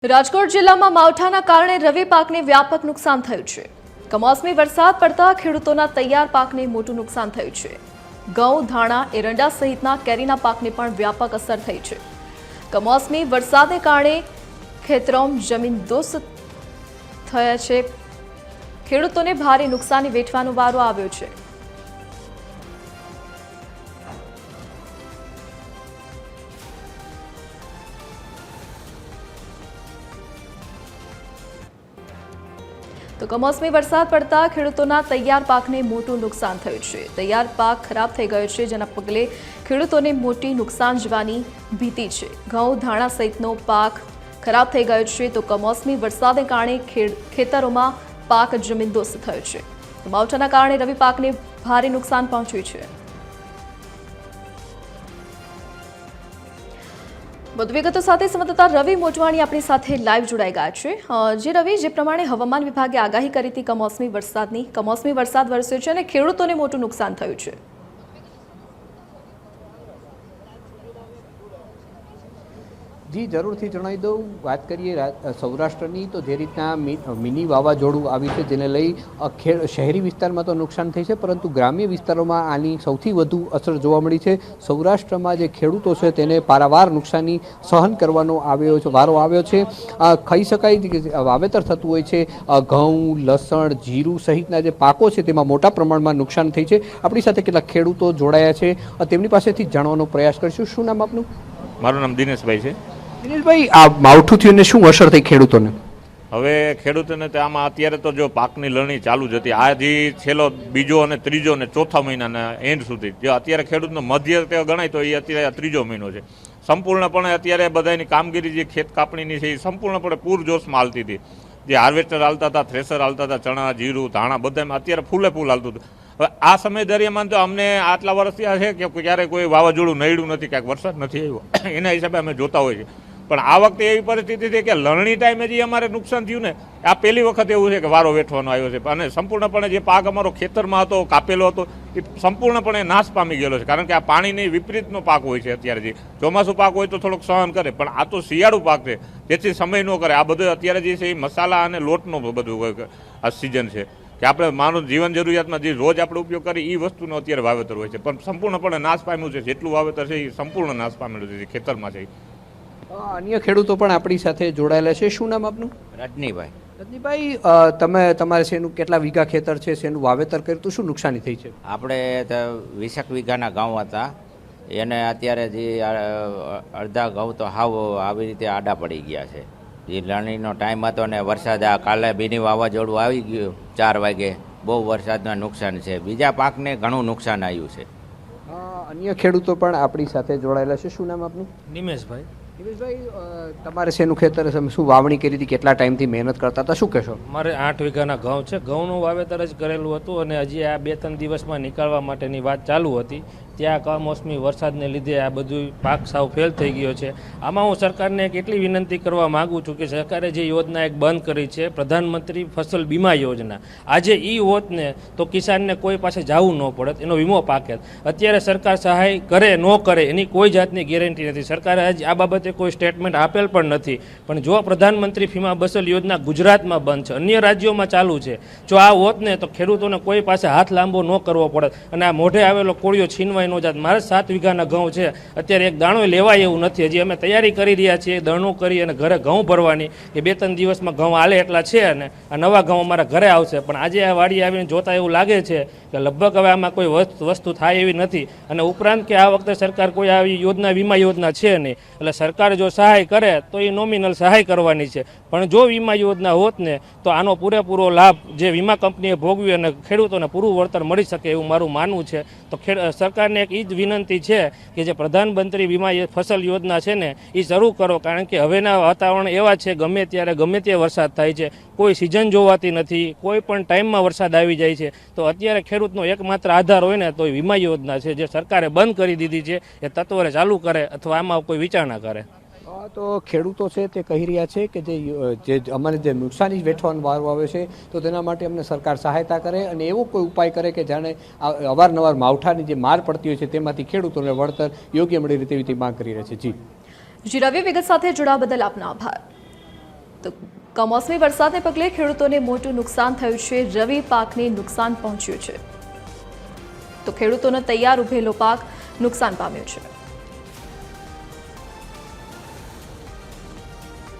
રાજકોટ જિલ્લામાં માવઠાના કારણે રવિ પાકને વ્યાપક નુકસાન થયું છે। કમોસમી વરસાદ પડતા ખેડૂતોના તૈયાર પાકને મોટું નુકસાન થયું છે। ઘઉં, ધાણા, એરંડા સહિતના કેરીના પાકને પણ વ્યાપક અસર થઈ છે। કમોસમી વરસાદને કારણે ખેતરોમાં જમીનદોસ્ત થયા છે। ખેડૂતોને ભારે નુકસાની વેઠવાનો વારો આવ્યો છે। તો કમોસમી વરસાદ પડતા ખેડૂતોના તૈયાર પાકને મોટું નુકસાન થયું છે। તૈયાર પાક ખરાબ થઈ ગયો છે, જેના પગલે ખેડૂતોને મોટી નુકસાન જવાની ભીતિ છે। ઘઉં, ધાણા સહિતનો પાક ખરાબ થઈ ગયો છે, તો કમોસમી વરસાદને કારણે ખેતરોમાં પાક જમીનદોસ્ત થયો છે। માવઠાના કારણે રવિ પાકને ભારે નુકસાન પહોંચ્યું છે। વધુ વિગતો સાથે સંવાદદાતા રવિ મોટવાણી આપણી સાથે લાઈવ જોડાઈ ગયા છે। રવિ, જે પ્રમાણે હવામાન વિભાગે આગાહી કરી હતી કમોસમી વરસાદ વરસ્યો છે અને ખેડૂતોને મોટું નુકસાન થયું છે। જી જરૂરથી જણાવી દઉં, વાત કરીએ સૌરાષ્ટ્રની તો જે રીતના મિની વાવાઝોડું આવ્યું છે, જેને લઈ શહેરી વિસ્તારમાં તો નુકસાન થઈ છે, પરંતુ ગ્રામ્ય વિસ્તારોમાં આની સૌથી વધુ અસર જોવા મળી છે। સૌરાષ્ટ્રમાં જે ખેડૂતો છે તેને પારાવાર નુકસાની સહન કરવાનો વારો આવ્યો છે। કહી શકાય કે વાવેતર થતું હોય છે ઘઉં, લસણ, જીરું સહિતના જે પાકો છે તેમાં મોટા પ્રમાણમાં નુકસાન થઈ છે। આપણી સાથે કેટલાક ખેડૂતો જોડાયા છે, તેમની પાસેથી જાણવાનો પ્રયાસ કરીશું। શું નામ આપનું? મારું નામ દિનેશભાઈ છે। દિનેશભાઈ, આ માવઠું થયું શું અસર થઈ ખેડૂતોને? હવે ખેડૂતોને તો આમાં અત્યારે તો જો પાકની લણણી ચાલુ જ હતી, આ જે છેલ્લો બીજો અને ત્રીજો અને ચોથા મહિનાના એન્ડ સુધી જે અત્યારે ખેડૂતનો મધ્ય તે ગણાય તો એ અત્યારે ત્રીજો મહિનો છે। સંપૂર્ણપણે અત્યારે બધાની કામગીરી જે ખેત કાપણીની છે એ સંપૂર્ણપણે પૂરજોશમાં હાલતી હતી। જે હાર્વેસ્ટર હાલતા હતા, થ્રેસર હાલતા હતા, ચણા, જીરું, ધાણા બધામાં અત્યારે ફૂલે ફૂલ હાલતું હતું। હવે આ સમય દરમિયાન તો અમને આટલા વર્ષથી આ છે કે ક્યારે કોઈ વાવાઝોડું નડ્યું નથી, ક્યાંક વરસાદ નથી આવ્યો, એના હિસાબે અમે જોતા હોઈએ છીએ। પણ આ વખતે એવી પરિસ્થિતિ છે કે લણણી ટાઈમે જે અમારે નુકસાન થયું ને, આ પહેલી વખત એવું છે કે વારો વેઠવાનો આવ્યો છે। અને સંપૂર્ણપણે જે પાક અમારો ખેતરમાં હતો, કાપેલો હતો, એ સંપૂર્ણપણે નાશ પામી ગયેલો છે। કારણ કે આ પાણીની વિપરીતનો પાક હોય છે। અત્યારે જે ચોમાસું પાક હોય તો થોડોક સહન કરે, પણ આ તો શિયાળુ પાક છે, જેથી સમય ન કરે। આ બધું અત્યારે જે છે એ મસાલા અને લોટનો બધું આ સિઝન છે કે આપણે માનવ જીવન જરૂરિયાતમાં જે રોજ આપણે ઉપયોગ કરીએ એ વસ્તુનો અત્યારે વાવેતર હોય છે, પણ સંપૂર્ણપણે નાશ પામ્યું છે। જેટલું વાવેતર છે એ સંપૂર્ણ નાશ પામેલું છે ખેતરમાં છે। અન્ય ખેડૂતો પણ આપણી સાથે જોડાયેલા છે। શું નામ આપનું? રજનીભાઈ। રજનીભાઈ, તમારે શેનું કેટલા વીઘા ખેતર છે, શેનું વાવેતર કર્યું તો શું નુકસાની થઈ છે? આપણે 20 વીઘાના ઘઉં હતા, એને અત્યારે જે અડધા ઘઉં તો હાવ આવી રીતે આડા પડી ગયા છે। જે લણણીનો ટાઈમ હતો ને વરસાદ આ કાલે બીની વાવાઝોડું આવી ગયું 4 વાગે, બહુ વરસાદના નુકસાન છે। બીજા પાકને ઘણું નુકસાન આવ્યું છે। અન્ય ખેડૂતો પણ આપણી સાથે જોડાયેલા છે। શું નામ આપનું? નિમેશભાઈ। નિમેશભાઈ, તમારે શેનું ખેતર છે, શું વાવણી કરી હતી, કેટલા ટાઈમથી મહેનત કરતા હતા, શું કહેશો? મારે 8 વીઘાના ઘઉં છે, ઘઉંનું વાવેતર જ કરેલું હતું અને હજી આ 2-3 દિવસમાં નીકાળવા માટેની વાત ચાલુ હતી। ત્યાં કમોસમી વરસાદને લીધે આ બધું પાક સાવ ફેલ થઈ ગયો છે। આમાં હું સરકારને એક એટલી વિનંતી કરવા માગું છું કે સરકારે જે યોજના એક બંધ કરી છે, પ્રધાનમંત્રી ફસલ બીમા યોજના, આજે એ હોત ને તો કિસાનને કોઈ પાસે જવું ન પડત, એનો વીમો પાકે। અત્યારે સરકાર સહાય કરે ન કરે એની કોઈ જાતની ગેરંટી નથી। સરકારે આજ આ બાબતે કોઈ સ્ટેટમેન્ટ આપેલ પણ નથી। પણ જો પ્રધાનમંત્રી વીમા ફસલ યોજના ગુજરાતમાં બંધ છે, અન્ય રાજ્યોમાં ચાલુ છે, જો આ હોત ને તો ખેડૂતોને કોઈ પાસે હાથ લાંબો ન કરવો પડત અને આ મોઢે આવેલો કોળિયો છીનવાય ન જાત। મારે 7 વીઘાના ઘઉં છે, અત્યારે એક દાણો લેવાય એવું નથી। હજી અમે તૈયારી કરી રહ્યા છીએ દરણું કરી અને ઘરે ઘઉં ભરવાની કે 2-3 દિવસમાં ઘઉં હાલે એટલા છે અને આ નવા ઘઉં અમારા ઘરે આવશે। પણ આજે આ વાડી આવીને જોતા એવું લાગે છે કે લગભગ હવે આમાં કોઈ વસ્તુ થાય એવી નથી। અને ઉપરાંત કે આ વખતે સરકાર કોઈ આવી યોજના વીમા યોજના છે નહીં, એટલે સરકાર જો સહાય કરે તો એ નોમિનલ સહાય કરવાની છે। પણ જો વીમા યોજના હોત ને તો આનો પૂરેપૂરો લાભ જે વીમા કંપનીએ ભોગવી અને ખેડૂતોને પૂરું વળતર મળી શકે એવું મારું માનવું છે। તો સરકારને એક એ જ વિનંતી છે કે જે પ્રધાનમંત્રી વીમા ફસલ યોજના છે ને એ શરૂ કરો। કારણ કે હવેના વાતાવરણ એવા છે, ગમે ત્યારે ગમે તે વરસાદ થાય છે, કોઈ સિઝન જોવાતી નથી, કોઈ પણ ટાઈમમાં વરસાદ આવી જાય છે। તો અત્યારે ખેડૂતનો એકમાત્ર આધાર હોય ને તો એ વીમા યોજના છે, જે સરકારે બંધ કરી દીધી છે, એ તત્વરે ચાલુ કરે અથવા આમાં કોઈ વિચારણા કરે। તો ખેડૂતો છે તે કહી રહ્યા છે કે જે અમારે જે નુકસાની વેઠવાનો વારો આવે છે તો તેના માટે અમને સરકાર સહાયતા કરે અને એવો કોઈ ઉપાય કરે કે જાણે અવારનવાર માવઠાની જે માર પડતી હોય છે તેમાંથી ખેડૂતોને વળતર યોગ્ય મળી રહે તેવી માંગ કરી રહ્યા છે। જી રવિ, વિગત સાથે જોડાવા બદલ આપનો આભાર। તો કમોસમી વરસાદને પગલે ખેડૂતોને મોટું નુકસાન થયું છે. રવિ પાકને નુકસાન પહોંચ્યું છે તો ખેડૂતોનો તૈયાર ઉભેલો પાક નુકસાન પામ્યો છે.